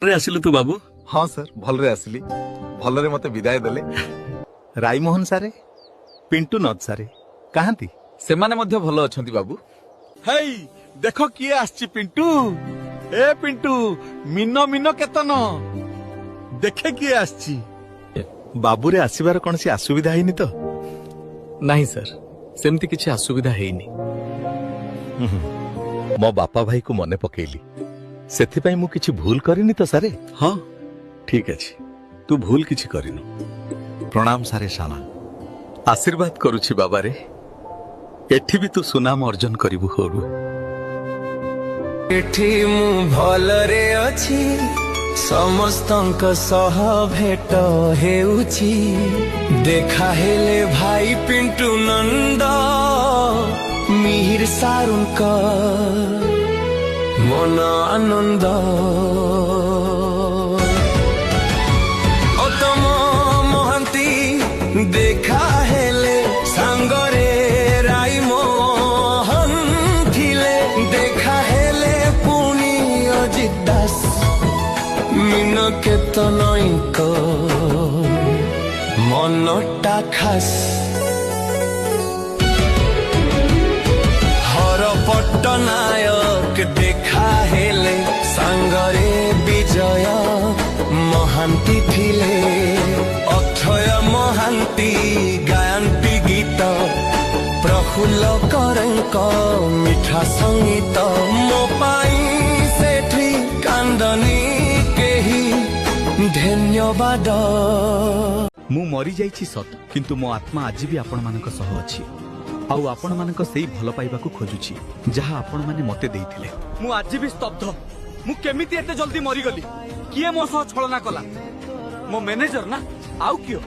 ଆସିଲୁ ତୁ ବାବୁ? हाँ सर भलरे आसिली भलरे मते विदाय देले राईमोहन सारे पिंटू नद सारे कहांती सेमाने मध्य भल अछंती बाबू। हेई देखो किए आछि पिंटू ए पिंटू मिनो मिनो केतन देखे किए आछि बाबूरे आसीबार कोनसी असुविधा हैनी तो नहीं सर सेमती किछि असुविधा हेइनी। मो बापा भाई को मने पकेली सेथिपाई मु किछि भूल करिनी तो सारे हाँ ठीक अछि तू भूल किछि करिनु। प्रणाम सारे साना आशीर्वाद करुछि बाबा रे एठी भी तू सुनाम अर्जन करिबु होरु। एठी मु भलरे अछि समस्तंक सह भेट हेउछि देखा हेले भाई पिंटू नंद मिहिर सारुंक मन आनंद ओतम मोहंती देखा हेले सांगरे राई मोहन थिले देखा हेले पुनी अजित दास मीन केतनईक मनटा खास हर पट्टनायक देखा हेले सांगरे विजय महांती थिले अक्षय महांती गायंती गीत प्रफुल्ल करंक मिठा संगीत मो पाई सेठी कांदनी केही धन्यवाद। मु मरी जाइछि सत किंतु मो आत्मा आज भी आपण मानक सह अछि आउ आपण मानक सेही भल पाइबा को खोजुछि जहा आपण माने मते देइथिले। मु आज भी स्तब्ध मु केमिति एते जल्दी मरी गली किए मो सह छलना कला मो मैनेजर ना आउ कियो।